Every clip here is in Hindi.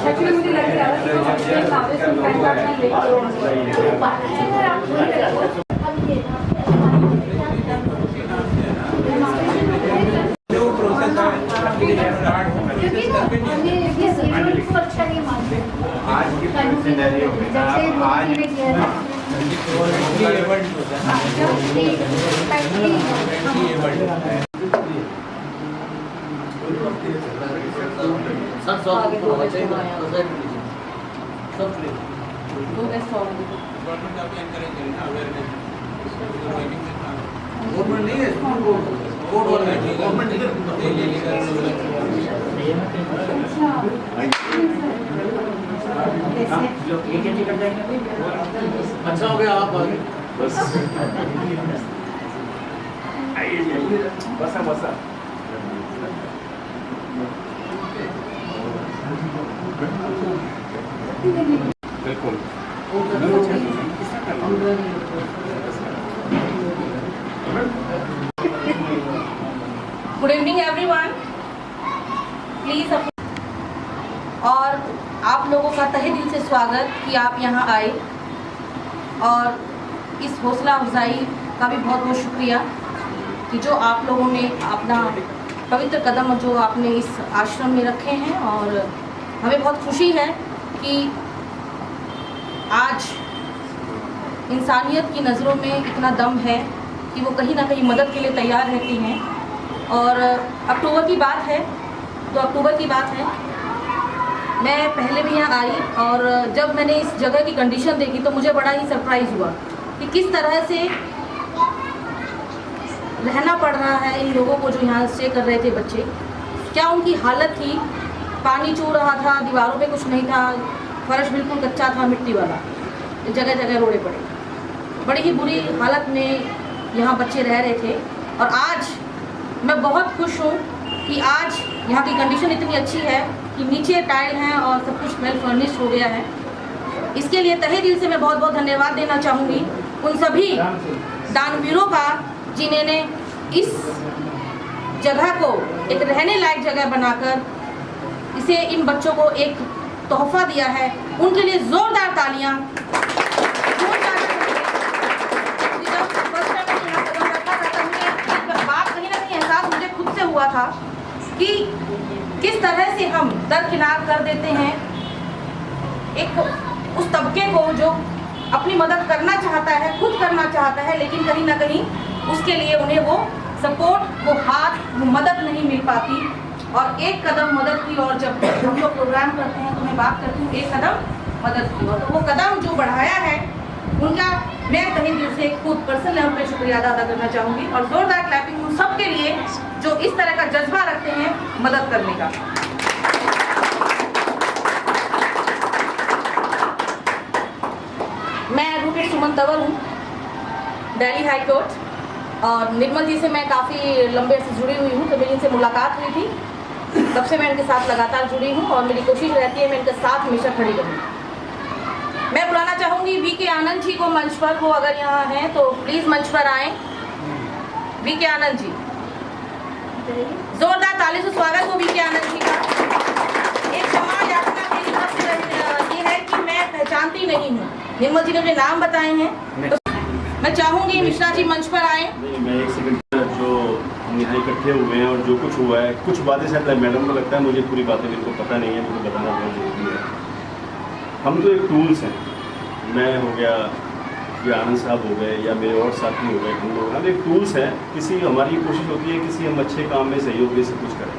एक्चुअली मुझे लग रहा अच्छा हो गया आप बस बसा बसा बिल्कुल। Good evening everyone, please. और आप लोगों का तहे दिल से स्वागत कि आप यहाँ आए, और इस हौसला अफजाई का भी बहुत बहुत शुक्रिया कि जो आप लोगों ने अपना पवित्र कदम जो आपने इस आश्रम में रखे हैं। और हमें बहुत खुशी है कि आज इंसानियत की नज़रों में इतना दम है कि वो कहीं ना कहीं मदद के लिए तैयार रहती हैं। और अक्टूबर की बात है, तो अक्टूबर की बात है, मैं पहले भी यहाँ आई और जब मैंने इस जगह की कंडीशन देखी तो मुझे बड़ा ही सरप्राइज़ हुआ कि किस तरह से रहना पड़ रहा है इन लोगों को जो यहाँ स्टे कर रहे थे बच्चे। क्या उनकी हालत थी, पानी चू रहा था, दीवारों पे कुछ नहीं था, फर्श बिल्कुल कच्चा था, मिट्टी वाला, जगह जगह रोड़े पड़े, बड़ी ही बुरी हालत में यहाँ बच्चे रह रहे थे। और आज मैं बहुत खुश हूँ कि आज यहाँ की कंडीशन इतनी अच्छी है कि नीचे टाइल हैं और सब कुछ वेल फर्निश्ड हो गया है। इसके लिए तहे दिल से मैं बहुत बहुत धन्यवाद देना चाहूँगी उन सभी दानवीरों का जिन्होंने इस जगह को एक रहने लायक जगह बनाकर इसे इन बच्चों को एक तोहफा दिया है। उनके लिए जोरदार तालियां। बात कहीं ना कहीं एहसास मुझे खुद से हुआ था कि किस तरह से हम दरकिनार कर देते हैं एक उस तबके को जो अपनी मदद करना चाहता है, खुद करना चाहता है, लेकिन कहीं ना कहीं उसके लिए उन्हें वो सपोर्ट, वो हाथ, वो मदद नहीं मिल पाती। और एक कदम मदद की, और जब हम लोग प्रोग्राम करते हैं तो मैं बात करती हूँ एक कदम मदद की, और वो कदम जो बढ़ाया है उनका मैं तहे दिल से खुद पर्सनल लेवल पे शुक्रिया अदा करना चाहूँगी। और जोरदार क्लैपिंग उन सब के लिए जो इस तरह का जज्बा रखते हैं मदद करने का। मैं एडवोकेट सुमन तंवर हूँ, दिल्ली हाई कोर्ट, और निर्मल जी से मैं काफ़ी लंबे से जुड़ी हुई हूँ। तो मेरी इनसे मुलाकात हुई थी, तब से मैं इनके साथ लगातार जुड़ी हूँ और मेरी कोशिश रहती है मैं इनके साथ हमेशा खड़ी रहूँ। मैं बुलाना चाहूँगी वी.के. आनंद जी को मंच पर, वो अगर यहाँ हैं तो प्लीज़ मंच पर आएँ। वी.के. आनंद जी, जोरदार ताली से स्वागत हो वी.के. आनंद जी का। एक क्षमा याचना मेरी तरफ से ये है कि मैं पहचानती नहीं हूँ, निर्मल जी ने मुझे नाम बताए हैं, तो मैं चाहूँगी मिश्रा जी मंच पर आए। मैं एक सेकंड, जो हम यहाँ इकट्ठे हुए हैं और जो कुछ हुआ है, कुछ बातें शायद मैडम को लगता है, मुझे पूरी बातें मेरे को पता नहीं है, मुझे बताना बहुत जरूरी है। हम तो एक टूल्स हैं, मैं हो गया या आनंद साहब हो गए या मेरे और साथी हो गए, हम लोग हम एक टूल्स हैं। किसी हमारी कोशिश होती है किसी हम अच्छे काम में सहयोग से कुछ करें,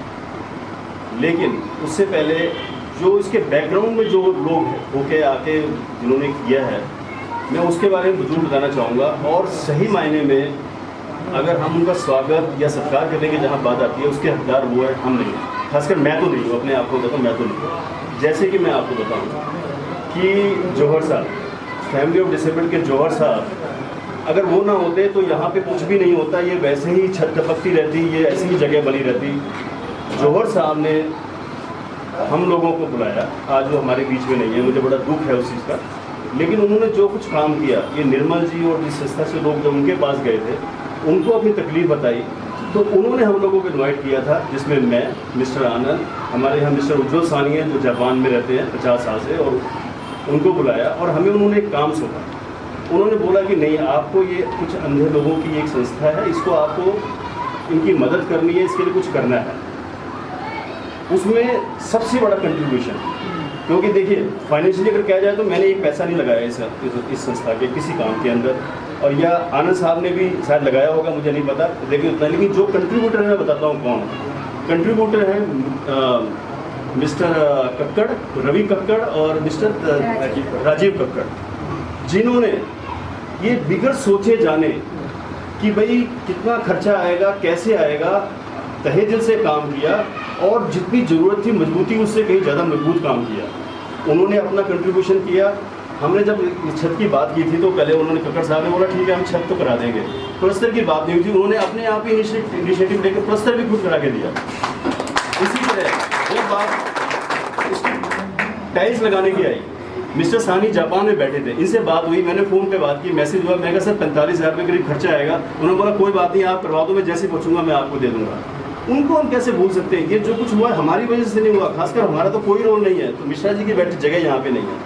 लेकिन उससे पहले जो इसके बैकग्राउंड में जो लोग होके आके जिन्होंने किया है, मैं उसके बारे में जरूर बताना चाहूँगा। और सही मायने में अगर हम उनका स्वागत या सत्कार करने की जहाँ बात आती है, उसके हकदार वो है, हम नहीं। खासकर मैं तो नहीं हूँ, अपने आप को बताता हूँ, मैं तो नहीं हूँ। जैसे कि मैं आपको बताऊँ कि जौहर साहब, फैमिली ऑफ डिसेबल्ड के जौहर साहब, अगर वो ना होते तो यहाँ पे कुछ भी नहीं होता, ये वैसे ही छत टपकती रहती, ये ऐसी ही जगह बनी रहती। जौहर साहब ने हम लोगों को बुलाया, आज वो हमारे बीच में नहीं है, मुझे बड़ा दुख है उस चीज़ का, लेकिन उन्होंने जो कुछ काम किया, ये निर्मल जी और जिस संस्था से लोग जब उनके पास गए थे, उनको अपनी तकलीफ बताई, तो उन्होंने हम लोगों को इन्वाइट किया था, जिसमें मैं, मिस्टर आनंद, हमारे यहाँ मिस्टर उज्ज्वल सानी हैं जो जापान में रहते हैं 50 साल से, और उनको बुलाया और हमें उन्होंने एक काम सौंपा। उन्होंने बोला कि नहीं, आपको ये कुछ अंधे लोगों की एक संस्था है, इसको आपको इनकी मदद करनी है, इसके लिए कुछ करना है। उसमें सबसे बड़ा कंट्रीब्यूशन, क्योंकि देखिए फाइनेंशियली अगर कहा जाए तो मैंने एक पैसा नहीं लगाया इस संस्था के किसी काम के अंदर, और या आनंद साहब ने भी शायद लगाया होगा, मुझे नहीं पता, लेकिन उतना। लेकिन जो कंट्रीब्यूटर है मैं बताता हूँ कौन कंट्रीब्यूटर है। मिस्टर कक्कड़, रवि कक्कड़ और मिस्टर राजीव कक्कड़, जिन्होंने ये बिगड़ सोचे जाने कि भाई कितना खर्चा आएगा, कैसे आएगा, तहे दिल से काम किया, और जितनी ज़रूरत थी मजबूती उससे कहीं ज़्यादा मजबूत काम किया। उन्होंने अपना कंट्रीब्यूशन किया। हमने जब छत की बात की थी तो पहले उन्होंने, कक्कड़ साहब ने बोला ठीक है हम छत तो करा देंगे, प्लस्तर की बात नहीं हुई थी, उन्होंने अपने आप ही इनिशिएटिव लेकर प्लस्तर भी खुद करा के दिया। इसी तरह एक बात टाइल्स लगाने की आई, मिस्टर सानी जापान में बैठे थे, इनसे बात हुई, मैंने फ़ोन पे बात की, मैसेज हुआ, मैं कहा सर 45,000 रुपये करीब खर्चा आएगा। उन्होंने बोला कोई बात नहीं, आप करवा दो, मैं जैसे पहुँचूंगा मैं आपको दे दूंगा। उनको हम कैसे भूल सकते हैं? ये जो कुछ हुआ हमारी वजह से नहीं हुआ, खासकर हमारा तो कोई रोल नहीं है। तो मिश्रा जी की बैठी जगह यहाँ पे नहीं है।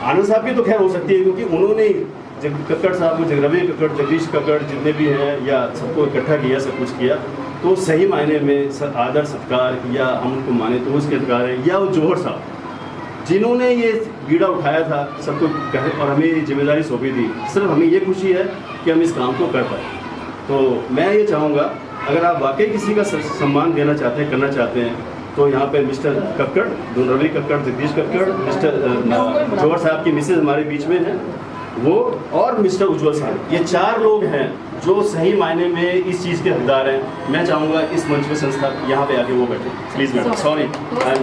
आनंद साहब की तो खैर हो सकती है, क्योंकि उन्होंने कक्कड़ साहब को, रवि कक्कड़, जगदीश कक्कड़, जितने भी हैं, या सबको इकट्ठा किया, सब कुछ किया। तो सही मायने में आदर सत्कार, या हम उनको माने तो उसके अधिकार है, या वो जौहर साहब जिन्होंने ये बीड़ा उठाया था सबको कहे और हमें ये जिम्मेदारी सौंपी थी। सिर्फ हमें ये खुशी है कि हम इस काम को कर पाए। तो मैं ये चाहूँगा, अगर आप वाकई किसी का सम्मान देना चाहते हैं, करना चाहते हैं, तो यहाँ पे मिस्टर कक्कड़, रवि कक्कड़, जगदीश कक्कड़, मिस्टर जौहर साहब की मिसेज हमारे बीच में है वो, और मिस्टर उज्ज्वल साहब, ये 4 लोग हैं जो सही मायने में इस चीज़ के हकदार हैं। मैं चाहूँगा इस मंच पे संस्था यहाँ पे आके वो बैठे, please madam. Sorry, I am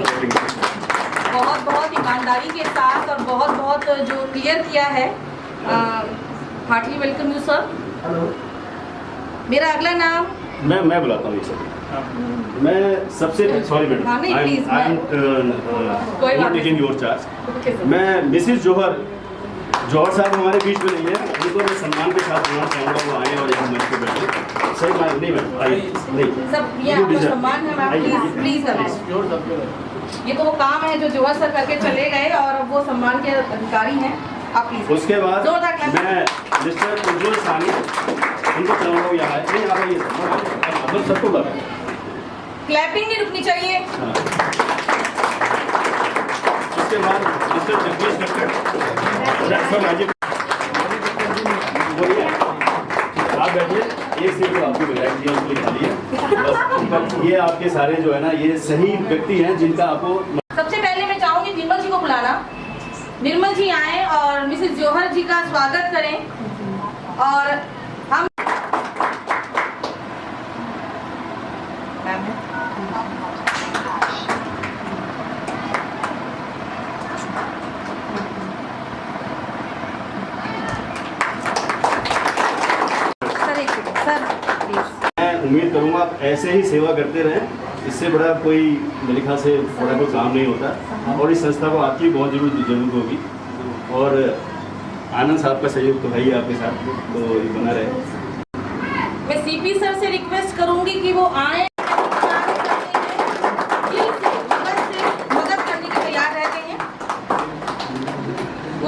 बहुत बहुत ईमानदारी के साथ और बहुत बहुत जो क्लियर किया है। Heartly welcome you sir. मेरा अगला नाम मैं बुलाता हूँ सर। मैं सबसे sorry madam, I am taking your charge. मैं मिसेज जौहर साहब हमारे बीच में नहीं है, उनको मैं सम्मान के साथ बुलाना चाहूँगा, वो आए और यहाँ मंच पे बैठे। सही बात नहीं मैडम, नहीं सब ये आपका सम्मान है मैम, प्लीज ये तो वो काम है जो जौहर सर करके चले गए और वो सम्मान के अधिकारी हैं, आप प्लीज। उसके बाद मैं मिस्टर उज्ज्वल सानी, उनको चाहूँगा यहाँ आए, नहीं आ रही है सबको लगा, क्लैपिंग नहीं रुकनी चाहिए। उसके बाद मिस्टर जगदीश कक्कड़, राजीव, बोलिए आप बैठिए, एक सीट तो आपको मिला है, उसको खाली है बस। ये आपके सारे जो है ना, ये सही व्यक्ति हैं जिनका आपको। सबसे पहले मैं चाहूंगी निर्मल जी को बुलाना। निर्मल जी आए और मिसेस जौहर जी का स्वागत करें। और हम मैं उम्मीद करूँगा आप ऐसे ही सेवा करते रहें, इससे बड़ा कोई मेरे ख्याल से बड़ा कोई काम नहीं होता, और इस संस्था को आपकी बहुत जरूरत होगी, और आनंद साहब का सहयोग तो है ही आपके साथ, तो ये बना रहे। मैं सीपी सर से रिक्वेस्ट करूंगी कि वो आए, मदद करने के तैयार रहते हैं।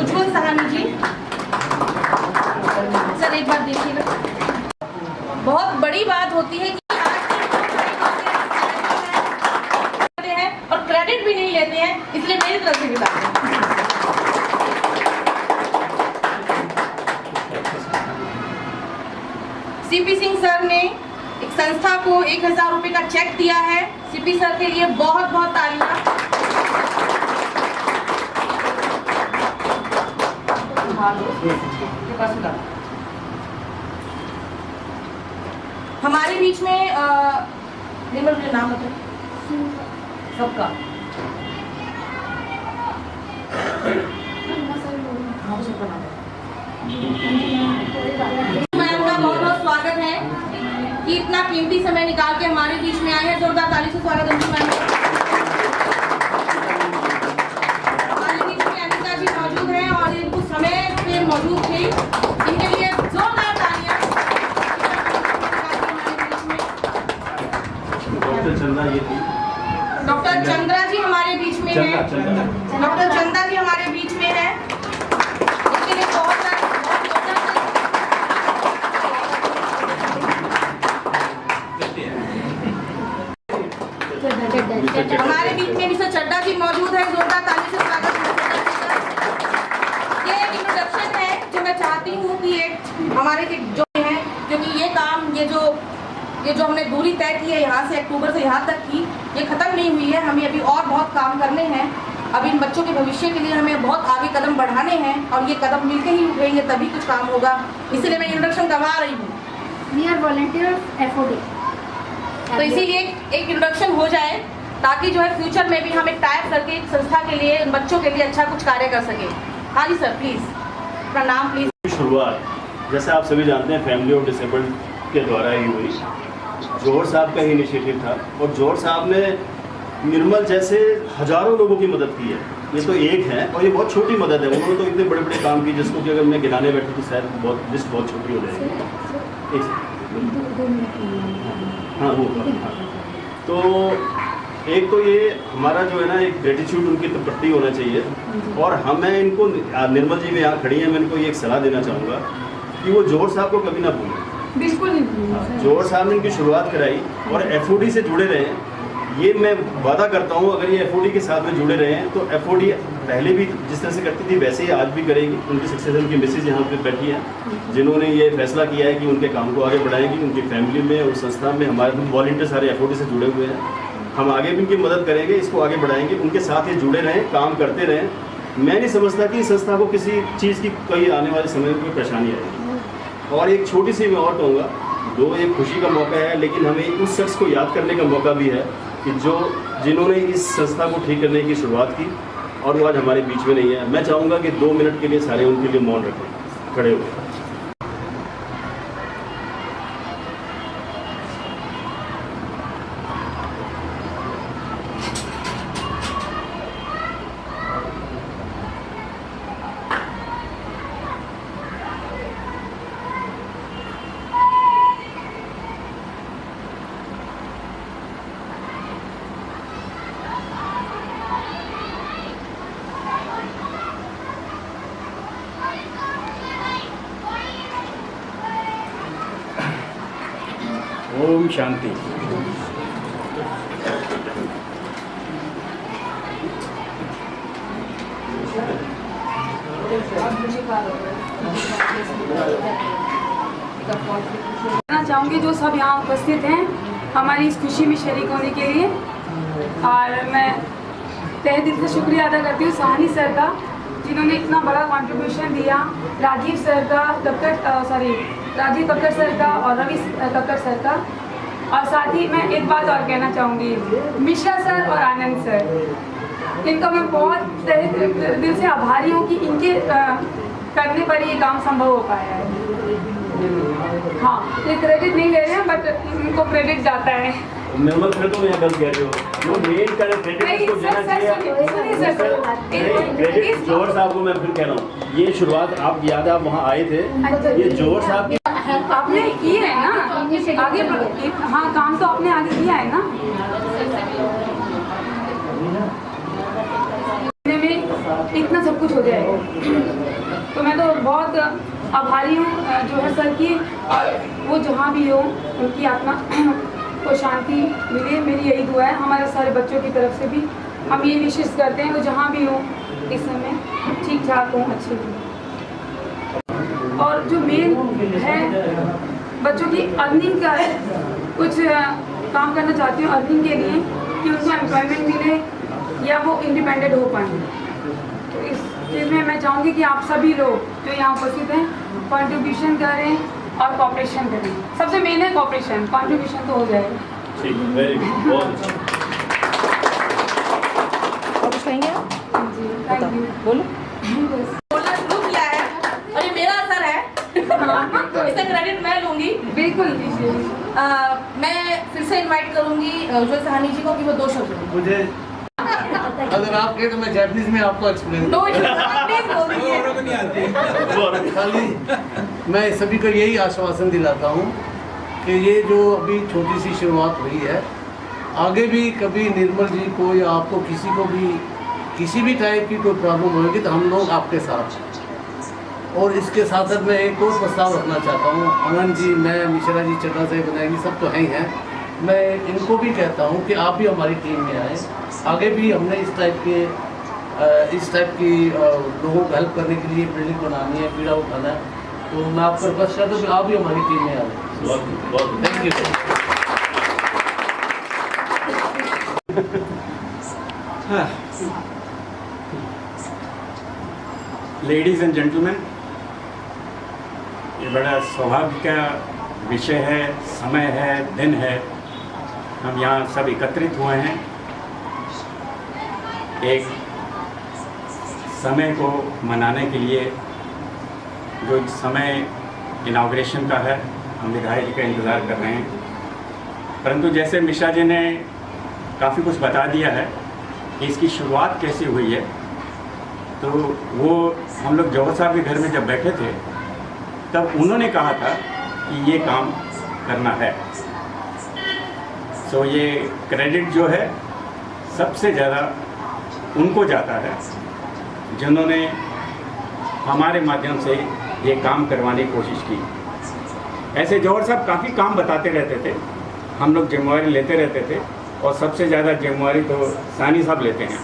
उज्ज्वल साहनी जी सर एक बार देखिएगा। बहुत बड़ी बात होती है कि और क्रेडिट भी नहीं लेते हैं, इसलिए मेरी तरफ से भी बात है। सीपी सिंह सर ने एक संस्था को 1000 रुपए का चेक दिया है। सीपी सर के लिए बहुत बहुत तालियां। हमारे बीच में निर्मल मुझे नाम बताओ सबका। मैम का बहुत बहुत स्वागत है कि इतना कीमती समय निकाल के हमारे बीच में आए हैं। जोरदार ताली से स्वागत है मैम। हमारे बीच में अनिता जी मौजूद हैं और ये कुछ समय पे मौजूद थे, इनके लिए जोरदार तालियां। में हैं। डॉक्टर चंदा जी हमारे बीच में है, उनके लिए बहुत हमारे बीच में मिस्टर चड्डा जी मौजूद है, जोरदार ताली से स्वागत है। ये एक इंट्रोडक्शन है जो मैं चाहती हूँ कि एक हमारे जो है, क्योंकि ये काम ये जो हमने दूरी तय की है यहाँ से अक्टूबर से यहाँ तक की, ये खत्म नहीं हुई है। हमें अभी और बहुत काम करने हैं। अब इन बच्चों के भविष्य के लिए हमें बहुत आगे कदम बढ़ाने हैं और ये कदम मिलके ही उठेंगे तभी कुछ काम होगा। इसलिए मैं इंट्रोडक्शन करवा रही हूँ। We are volunteers FOD. तो इसीलिए एक इंट्रोडक्शन हो जाए ताकि जो है फ्यूचर में भी हम एक टाइप करके एक संस्था के लिए उन बच्चों के लिए अच्छा कुछ कार्य कर सके। हाँ जी सर, प्लीज़ अपना नाम प्लीज़। शुरुआत जैसे आप सभी जानते हैं फैमिली ऑफ डिसेबल्ड के द्वारा ही हुई। जौहर साहब का ही इनिशिएटिव था और जौहर साहब ने निर्मल जैसे हजारों लोगों की मदद की है। ये तो एक है और ये बहुत छोटी मदद है। उन्होंने तो इतने बड़े बड़े काम किए जिसको कि अगर मैं गिनाने बैठूँ तो शायद लिस्ट बहुत छोटी हो जाएगी। हाँ वो हाँ। तो एक तो ये हमारा जो है ना एक ग्रेटिट्यूड उनके प्रति होना चाहिए और हमें इनको निर्मल जी भी यहाँ खड़ी हैं, मैं इनको ये एक सलाह देना चाहूँगा कि वो जौहर साहब को कभी ना भूलें। बिल्कुल नहीं। जौहर साहब ने इनकी शुरुआत कराई और FOD से जुड़े रहे। ये मैं वादा करता हूँ अगर ये FOD के साथ में जुड़े रहे हैं तो FOD पहले भी जिस तरह से करती थी वैसे ही आज भी करेगी। उनकी सक्सेसर की मिसेज यहाँ पे बैठी है जिन्होंने ये फैसला किया है कि उनके काम को आगे बढ़ाएंगी। उनकी फैमिली में और संस्था में हमारे वॉलंटियर सारे FOD से जुड़े हुए हैं। हम आगे भी उनकी मदद करेंगे, इसको आगे बढ़ाएंगे। उनके साथ ये जुड़े रहें, काम करते रहें। मैं नहीं समझता कि इस संस्था को किसी चीज़ की कोई आने वाले समय में कोई परेशानी आएगी। और एक छोटी सी मैं और कहूँगा, दो एक खुशी का मौका है लेकिन हमें उस शख्स को याद करने का मौका भी है कि जिन्होंने इस संस्था को ठीक करने की शुरुआत की और वो आज हमारे बीच में नहीं है। मैं चाहूँगा कि 2 मिनट के लिए सारे उनके लिए मौन रखें, खड़े हो। ओम शांति। कहना चाहूँगी जो सब यहाँ उपस्थित हैं हमारी इस खुशी में शरीक होने के लिए, और मैं तहे दिल से शुक्रिया अदा करती हूँ साहनी सर का जिन्होंने इतना बड़ा कंट्रीब्यूशन दिया, राजीव सर का, राजीव कक्कड़ सर का और रवि कक्कड़ सर का। और साथ ही मैं एक बात और कहना चाहूँगी, मिश्रा सर और आनंद सर, इनका मैं बहुत तहे दिल से आभारी हूँ कि इनके करने पर ये काम संभव हो पाया है। हाँ, ये क्रेडिट नहीं ले रहे हैं बट इनको क्रेडिट जाता है। निर्मल फिर तो यहाँ गलत कह रहे हो, जो मेन क्रेडिट उसको देना चाहिए। क्रेडिट जौहर साहब को मैं फिर कह रहा हूँ, ये शुरुआत आप याद है आप वहाँ आए थे, ये जौहर साहब की आपने की है ना आगे। हाँ, काम तो आपने आगे किया है ना। में इतना सब कुछ हो जाएगा तो मैं तो बहुत आभारी हूँ जौहर सर की, और वो जहाँ भी हो उनकी आत्मा को शांति मिले, मेरी यही दुआ है। हमारे सारे बच्चों की तरफ से भी हम ये विशेष करते हैं वो जहाँ भी हो इस समय ठीक ठाक हों, अच्छे हों। और जो मेन है बच्चों की अर्निंग का है, कुछ काम करना चाहती हूँ अर्निंग के लिए कि उनको एम्प्लॉयमेंट मिले या वो इंडिपेंडेंट हो पाएँ। तो इस चीज़ में मैं चाहूँगी कि आप सभी लोग जो यहाँ उपस्थित हैं कंट्रीब्यूशन करें और कॉपरेशन करें। सबसे मेन है कॉपरेशन, कंट्रीब्यूशन तो हो जाएगा। ठीक, वेरी गुड, बहुत कुछ कहेंगे आप? जी, थैंक यू। बोलो। बोलना शुरू किया है और ये मेरा असर है इसका क्रेडिट मैं लूँगी। बिल्कुल मैं फिर से इनवाइट करूँगी जो साहनी जी को कि वो 2 शब्द मुझे अगर आप कहें तो मैं जापानीज में आपको एक्सप्लेन खाली मैं सभी को यही आश्वासन दिलाता हूँ कि ये जो अभी छोटी सी शुरुआत हुई है, आगे भी कभी निर्मल जी को या आपको किसी को भी किसी भी टाइप की कोई प्रॉब्लम होगी तो हम लोग आपके साथ हैं। और इसके साथ साथ मैं एक और प्रस्ताव रखना चाहता हूँ। आनंद जी, मैं, मिश्रा जी, चड्ढा साहब, बनाएगी, सब तो हैं ही हैं। मैं इनको भी कहता हूँ कि आप भी हमारी टीम में आए। आगे भी हमने इस टाइप की लोगों को हेल्प करने के लिए बिल्डिंग बनानी है, पीड़ा उठाना है, तो मैं आपको रिक्वेस्ट करता हूँ कि आप भी हमारी टीम में आए। Thank you. Ladies and gentleman, ये बड़ा सौभाग्य का विषय है, समय है, दिन है। हम यहाँ सब एकत्रित हुए हैं एक समय को मनाने के लिए। जो समय इनाग्रेशन का है, हम विधायक जी का इंतज़ार कर रहे हैं। परंतु जैसे मिश्रा जी ने काफ़ी कुछ बता दिया है कि इसकी शुरुआत कैसे हुई है, तो वो हम लोग जौहर साहब के घर में जब बैठे थे तब उन्होंने कहा था कि ये काम करना है। सो ये क्रेडिट जो है सबसे ज़्यादा उनको जाता है जिन्होंने हमारे माध्यम से ये काम करवाने की कोशिश की। ऐसे जौहर साहब काफ़ी काम बताते रहते थे, हम लोग जिम्मेवारी लेते रहते थे, और सबसे ज़्यादा जिम्मेवारी तो सानी साहब लेते हैं।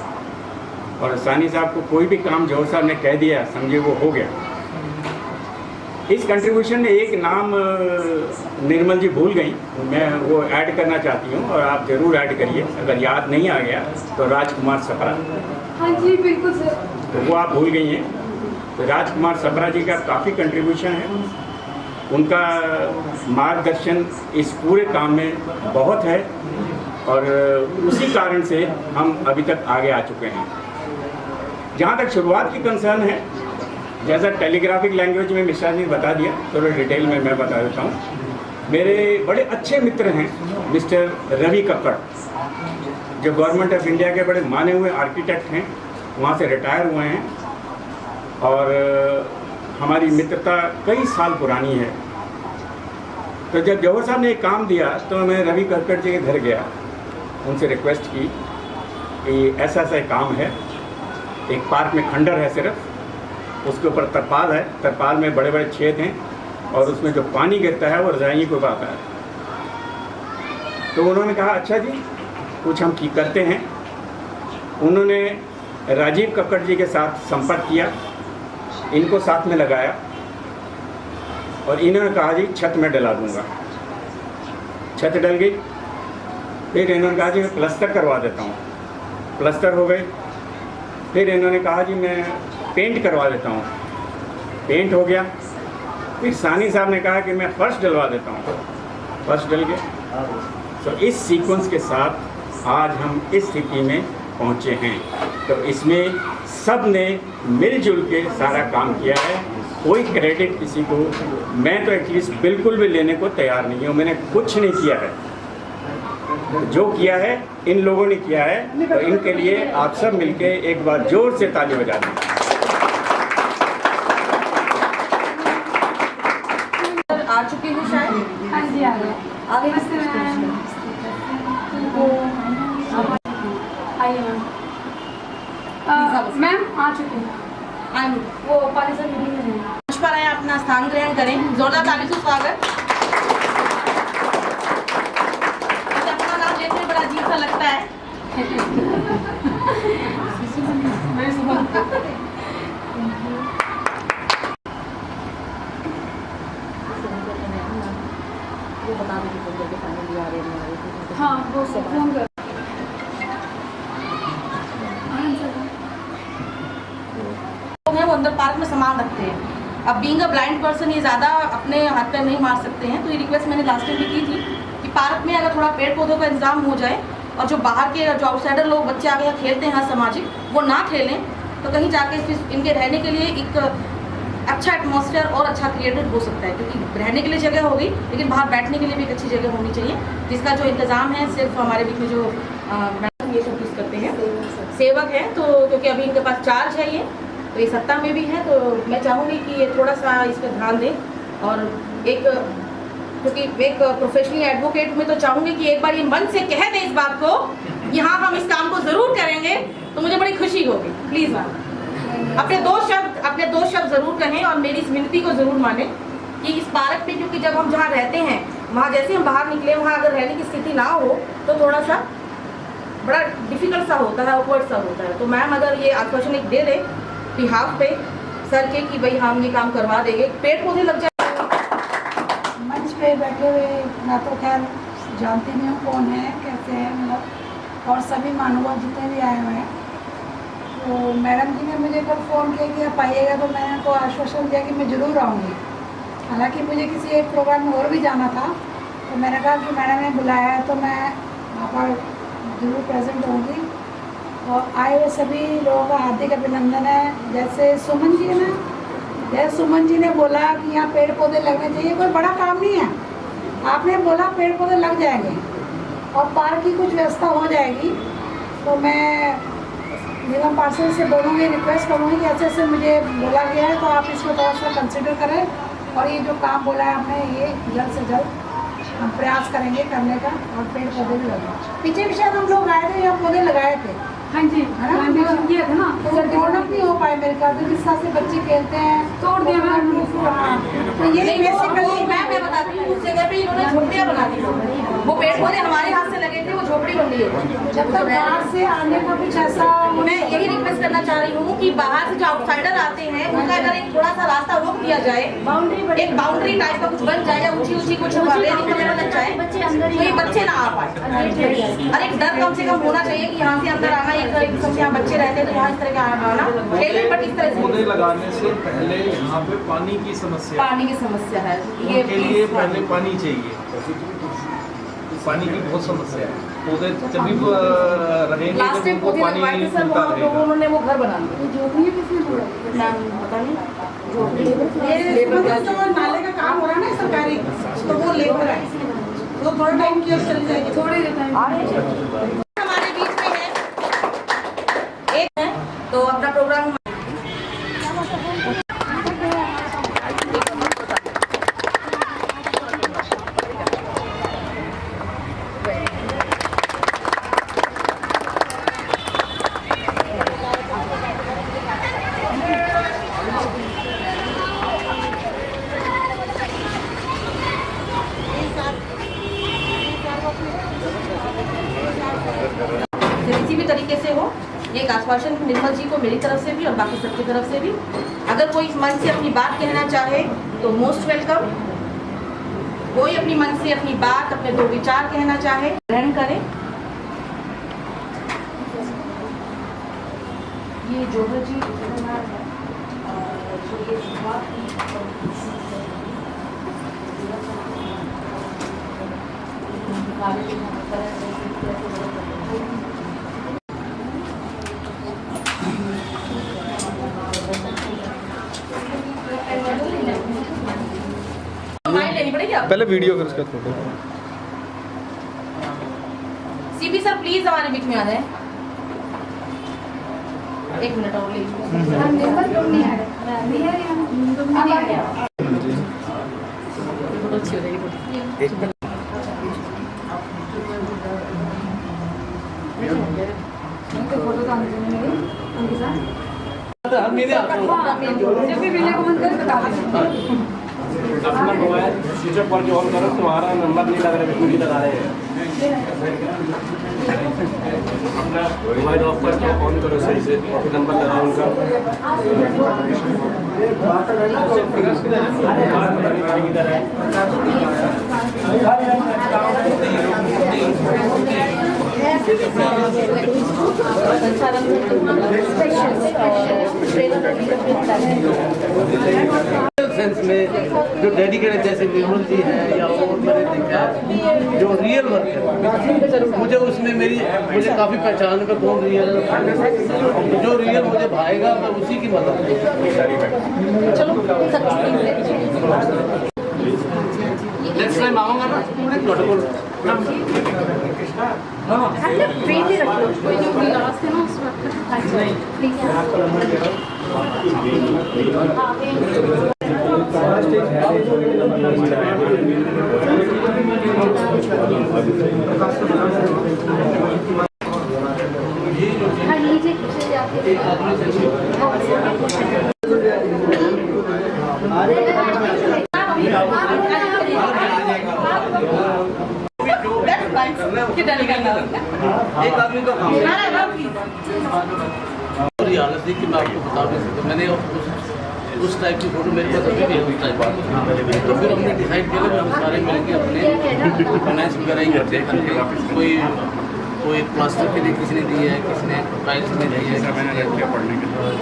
और सानी साहब को कोई भी काम जौहर साहब ने कह दिया, समझे वो हो गया। इस कंट्रीब्यूशन में एक नाम निर्मल जी भूल गई, मैं वो ऐड करना चाहती हूँ और आप ज़रूर ऐड करिए। अगर याद नहीं आ गया तो राजकुमार सपरा। हाँ जी, बिल्कुल सर। तो वो आप भूल गई हैं। तो राजकुमार सपरा जी का काफ़ी कंट्रीब्यूशन है, उनका मार्गदर्शन इस पूरे काम में बहुत है, और उसी कारण से हम अभी तक आगे आ चुके हैं। जहाँ तक शुरुआत की कंसर्न है, जैसा टेलीग्राफिक लैंग्वेज में मिश्रा जी ने बता दिया, थोड़ा डिटेल में मैं बता देता हूँ। मेरे बड़े अच्छे मित्र हैं मिस्टर रवि कक्कड़, जो गवर्नमेंट ऑफ इंडिया के बड़े माने हुए आर्किटेक्ट हैं, वहाँ से रिटायर हुए हैं, और हमारी मित्रता कई साल पुरानी है। तो जब जौहर साहब ने एक काम दिया तो मैं रवि कक्कड़ जी के घर गया, उनसे रिक्वेस्ट की कि ऐसा ऐसा काम है, एक पार्क में खंडर है सिर्फ, उसके ऊपर तरपाल है, तरपाल में बड़े बड़े छेद हैं, और उसमें जो पानी गिरता है वो रजाई को आता है। तो उन्होंने कहा अच्छा जी, कुछ हम की करते हैं। उन्होंने राजीव कक्कड़ जी के साथ संपर्क किया, इनको साथ में लगाया, और इन्होंने कहा जी छत में डला दूंगा। छत डल गई। फिर इन्होंने कहा जी मैं प्लस्तर करवा देता हूँ, प्लस्तर हो गए। फिर इन्होंने कहा जी मैं पेंट करवा देता हूँ, पेंट हो गया। फिर सानी साहब ने कहा कि मैं फर्श डलवा देता हूँ, फर्श डल गया। तो इस सीक्वेंस के साथ आज हम इस स्थिति में पहुँचे हैं। तो इसमें सब ने मिलजुल के सारा काम किया है, कोई क्रेडिट किसी को, मैं तो एटलीस्ट बिल्कुल भी लेने को तैयार नहीं हूँ। मैंने कुछ नहीं किया है, जो किया है इन लोगों ने किया है। तो इनके लिए आप सब मिलके एक बार जोर से ताली बजा दें। आ चुकी हूँ शायद। हाँ जी, आ गए। आगे नमस्ते मैम। आइए मैम। मैम आ चुकी हूँ, वो पालिसर मीटिंग में हैं। मंच पर आए, अपना स्थान ग्रहण करें। जोरदार ताली से स्वागत। मुझे अपना नाम लेते बड़ा अजीब सा लगता है। हाँ, वो फोन कर। लोग हैं वो अंदर पार्क में सामान रखते हैं। अब बीइंग अ ब्लाइंड पर्सन ये ज़्यादा अपने हाथ पैर नहीं मार सकते हैं, तो ये रिक्वेस्ट मैंने लास्ट टाइम भी की थी कि पार्क में अगर थोड़ा पेड़ पौधों का इंतजाम हो जाए, और जो बाहर के जो आउटसाइडर लोग बच्चे आगे खेलते हैं सामाजिक, वो ना खेलें, तो कहीं जाके फिर इनके रहने के लिए एक अच्छा एटमॉस्फेयर और अच्छा क्रिएटेड हो सकता है। क्योंकि रहने के लिए जगह होगी, लेकिन बाहर बैठने के लिए भी एक अच्छी जगह होनी चाहिए, जिसका जो इंतज़ाम है सिर्फ हमारे बीच में जो मैडम ये सब कुछ करते हैं, सेवक हैं। तो क्योंकि अभी इनके पास चार्ज है ये, तो ये सत्ता में भी है, तो मैं चाहूँगी कि ये थोड़ा सा इस पर ध्यान दें। और एक क्योंकि एक प्रोफेशनल एडवोकेट में तो चाहूँगी कि एक बार ये मन से कह दें इस बात को, यहाँ हम इस काम को ज़रूर करेंगे, तो मुझे बड़ी खुशी होगी। प्लीज मैम अपने दो शब्द जरूर कहें और मेरी इस विनती को जरूर माने कि इस पार्क में, क्योंकि जब हम जहाँ रहते हैं वहाँ जैसे हम बाहर निकले वहाँ अगर रहने की स्थिति ना हो तो थोड़ा सा बड़ा डिफिकल्ट सा होता है, ऑकवर्ड सा होता है। तो मैम अगर ये आश्वासन एक दे दे बिहाफ पे सर के कि भाई हम ये काम करवा देंगे, पेड़ पौधे लग जाए। मंच पे बैठे हुए मैं तो खैर जानती नहीं हूँ कौन है कैसे हैं मतलब, और सभी महानुभाव जितने भी आए हुए हैं। तो मैडम जी ने मुझे कल फ़ोन किया कि आप आइएगा, तो मैंने उनको आश्वासन दिया कि मैं ज़रूर आऊँगी। हालांकि मुझे किसी एक प्रोग्राम में और भी जाना था, तो मैंने कहा कि मैडम ने बुलाया है तो मैं वहाँ पर जरूर प्रेजेंट होंगी। और आए हुए सभी लोगों का हार्दिक अभिनंदन है। जैसे सुमन जी है ना, जैसे सुमन जी ने बोला कि यहाँ पेड़ पौधे लगने चाहिए, कोई बड़ा काम नहीं है। आपने बोला पेड़ पौधे लग जाएंगे और पार्क की कुछ व्यवस्था हो जाएगी। तो मैं निगम पार्षद से बोलूँगी, रिक्वेस्ट करूँगी कि ऐसे ऐसे मुझे बोला गया है, तो आप इसको थोड़ा सा कंसिडर करें और ये जो काम बोला है आपने ये जल्द से जल्द हम प्रयास करेंगे करने का, और पेड़ पौधे भी लगाए। पीछे भी शायद हम लोग आए थे, यहाँ पौधे लगाए थे, हाँ जी, है ना? किया था ना, तो वो तोड़ना नहीं हो पाए मेरे ख्याल से, जिस तरह से बच्चे खेलते हैं तोड़ दिया मैम। हाँ, तो ये बेसिकली मैं बताती हूँ उस जगह पे इन्होंने झोपड़ियाँ बना दी। वो पेड़ पौधे हमारे हाथ से लगे थे, वो झोपड़ी बन रही है। जब तक बाहर से आने का कुछ ऐसा मैं यही रिक्वेस्ट करना चाह रही हूँ कि बाहर से जो आउटसाइडर आते हैं उनका अगर एक थोड़ा सा रास्ता रोक दिया जाए, एक बाउंड्री टाइप का कुछ बन जाए, या ऊंची ऊंची कुछ रेलिंग वगैरह लग जाए, तो ये बच्चे ना आ पाए। और एक डर कम से कम होना चाहिए कि यहाँ से अंदर आना, एक किस्म से यहाँ बच्चे रहते हैं तो यहाँ इस तरह का आना खेलने, बट इस तरह पौधे से लगाने से पहले यहाँ पे पानी की समस्या पानी की समस्या है। उनके लिए पहले पानी चाहिए, पानी की बहुत समस्या है। पौधे जब भी रहेंगे लास्ट जब टाइम उनको पौधे पानी लगवाए थे सर, मिलता वहाँ तो रहेगा। उन्होंने वो घर बना लिया। झोपड़ी किसने बोला? नाम पता नहीं, ये जो नाले का काम हो रहा है ना सरकारी, तो वो लेबर है, तो थोड़ा टाइम की चली जाएगी। थोड़े टाइम हमारे बीच में है एक है, तो अपना प्रोग्राम किसी भी तरीके से हो, ये एक आश्वासन निर्मल जी को मेरी तरफ से भी और बाकी सबकी तरफ से भी। अगर कोई इस मन से अपनी बात कहना चाहे तो मोस्ट वेलकम। कोई अपनी मन से अपनी बात, अपने दो विचार कहना चाहे, ग्रहण करें। ये जोहर जी लेनी पड़ेगी आपको। पहले वीडियो फिर उसका फोटो। सीपी सर प्लीज हमारे बीच में आ जाए। एक मिनट और लीजिए। हम निर्मल लोग नहीं आ रहे, नहीं आ रहे हम, तुम नहीं आ रहे। फोटो अच्छी हो जाएगी फोटो। उनके फोटो तो आने देंगे मेरे, उनके साथ। हम मेरे आता हूँ। हाँ, जब भी मिले को मन करे बता दें। अपना मोबाइल स्विच ऑफ करके ऑन करो, तुम्हारा नंबर नहीं लग रहा है, बिल्कुल नहीं लगा रहे हैं। अपना मोबाइल ऑफ करके ऑन करो सही से, फिर नंबर लगाओ उनका। सेंस में जो डेडिकेटेड जैसे विमल जी हैं या और मैंने देखा है जो रियल वर्क है, मुझे उसमें मुझे काफ़ी पहचान का कौन रियल है, जो रियल मुझे भाएगा मैं उसी की मदद नेक्स्ट टाइम आऊँगा ना कोई जो भी लास्ट है ना उस वक्त प्लीज। एक आदमी का काम और ये हालत थी कि मैं आपको बता नहीं सकता। मैंने उस टाइप की फोटो मेरे पास अभी भी है उस टाइप की। तो फिर हमने डिसाइड किया कि हम सारे मिलके अपने फाइनेंस वगैरह ही करते करके कोई प्लास्टर के लिए किसी ने दी है, किसी ने टाइल्स में दी है,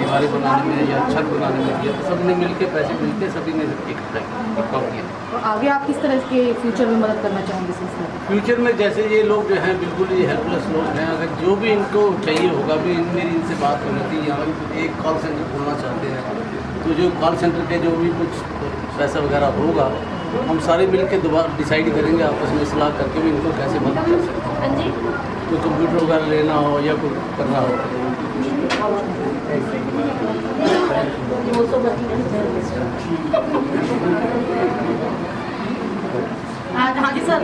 दीवारें बनाने में या छत बनाने में दिया। तो सब ने मिल के पैसे मिलके सभी ने इकट्ठा किया। तो आगे आप किस तरह के फ्यूचर में मदद करना चाहेंगे संस्था की? फ्यूचर में जैसे ये लोग जो हैं बिल्कुल ये हेल्पलेस लोग हैं, अगर जो भी इनको चाहिए होगा भी मेरी इनसे बात होनी थी, या एक कॉल सेंटर खोलना चाहते हैं तो जो कॉल सेंटर के जो भी कुछ पैसा वगैरह होगा हम सारे मिल के दोबारा डिसाइड करेंगे आपस में सलाह करके भी इनको कैसे मदद कर सकते हैं। कोई कंप्यूटर वगैरह लेना हो या कुछ करना हो। हाँ जी सर।